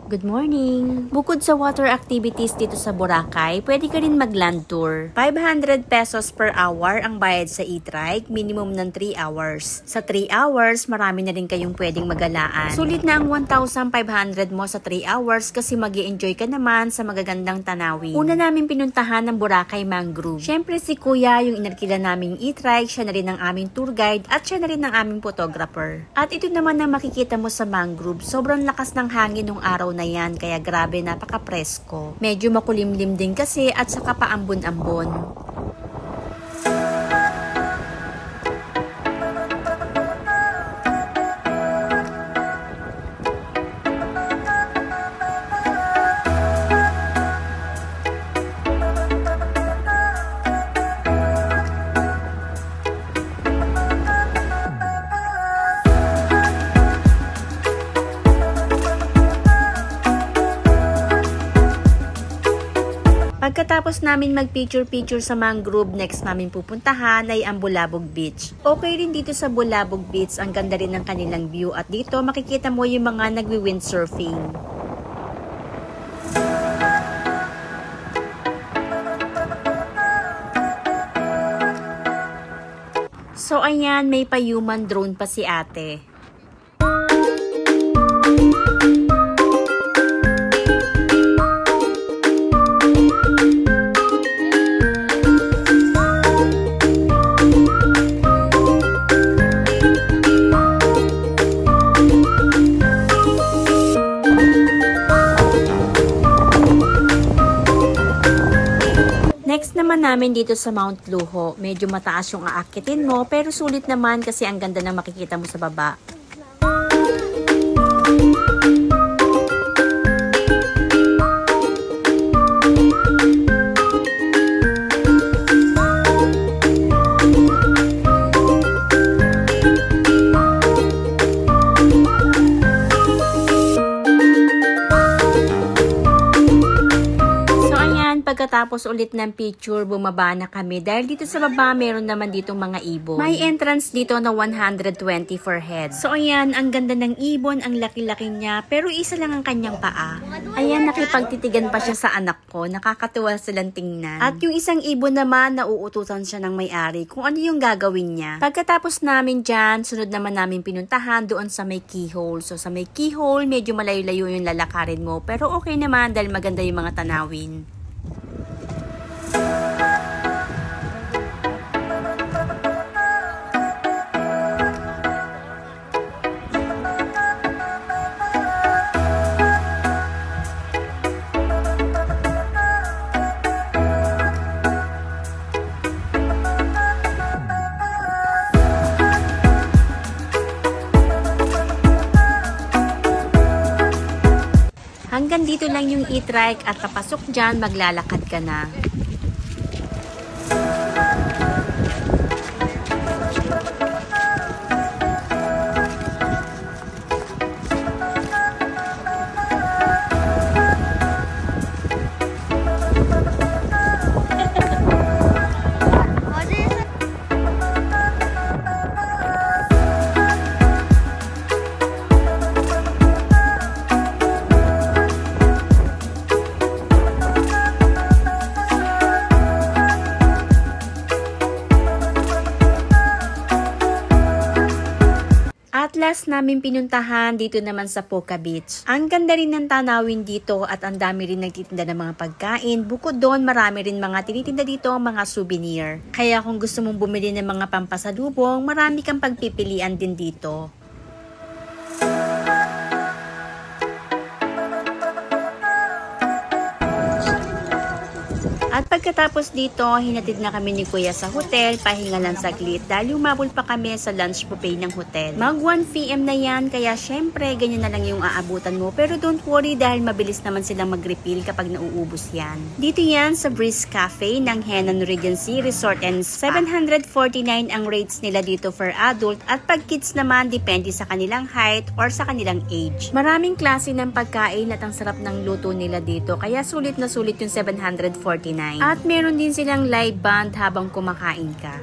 Good morning! Bukod sa water activities dito sa Boracay, pwede ka rin mag-land tour. 500 pesos per hour ang bayad sa e-trike, minimum ng 3 hours. Sa 3 hours, marami na rin kayong pwedeng magalaan. Sulit na ang 1,500 mo sa 3 hours kasi mag-i-enjoy ka naman sa magagandang tanawin. Una namin pinuntahan ng Boracay Mangrove. Siyempre si Kuya, yung inarkila naming e-trike, siya na rin ang aming tour guide at siya na rin ang aming photographer. At ito naman ang makikita mo sa mangrove. Sobrang lakas ng hangin nung araw na yan, kaya grabe, napaka-presko. Medyo makulimlim din kasi at saka paambon-ambon. Pagkatapos namin mag-picture-picture sa mangrove, next namin pupuntahan ay ang Bulabog Beach. Okay rin dito sa Bulabog Beach, ang ganda rin ng kanilang view at dito makikita mo yung mga nagwi-windsurfing. So ayan, may pa-human drone pa si ate. Next naman namin dito sa Mount Luho. Medyo mataas yung aakitin mo pero sulit naman kasi ang ganda ng makikita mo sa baba. Pagkatapos ulit ng picture, bumaba na kami dahil dito sa baba meron naman ditong mga ibon. May entrance dito na 120 for head. So ayan, ang ganda ng ibon, ang laki-laki niya, pero isa lang ang kanyang paa. Ayan, nakipagtitigan pa siya sa anak ko, nakakatuwa silang tingnan. At yung isang ibon naman, nauutusan siya ng may-ari kung ano yung gagawin niya. Pagkatapos namin dyan, sunod naman namin pinuntahan doon sa may keyhole. So sa may keyhole, medyo malayo-layo yung lalakarin mo, pero okay naman dahil maganda yung mga tanawin. Hanggang dito lang yung e-trike at papasok dyan, maglalakad ka na. Last namin pinuntahan dito naman sa Poca Beach. Ang ganda rin ng tanawin dito at ang dami rin nagtitinda ng mga pagkain. Bukod doon, marami rin mga tinitinda dito, mga souvenir. Kaya kung gusto mong bumili ng mga pampasalubong, marami kang pagpipilian din dito. At pagkatapos dito, hinatid na kami ni Kuya sa hotel, pahinga lang saglit dahil umabol pa kami sa lunch buffet ng hotel. Mag 1 PM na yan, kaya syempre ganyan na lang yung aabutan mo. Pero don't worry dahil mabilis naman silang mag-refill kapag nauubos yan. Dito yan sa Breeze Cafe ng Henan Regency Resort and 749 ang rates nila dito for adult at pag kids naman depende sa kanilang height or sa kanilang age. Maraming klase ng pagkain at ang sarap ng luto nila dito kaya sulit na sulit yung 749. At meron din silang live band habang kumakain ka.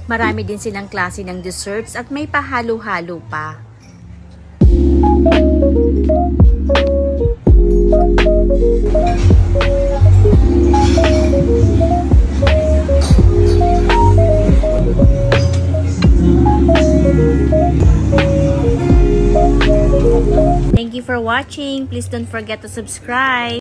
Marami din silang klase ng desserts at may pahalo-halo pa. Thank you for watching. Please don't forget to subscribe.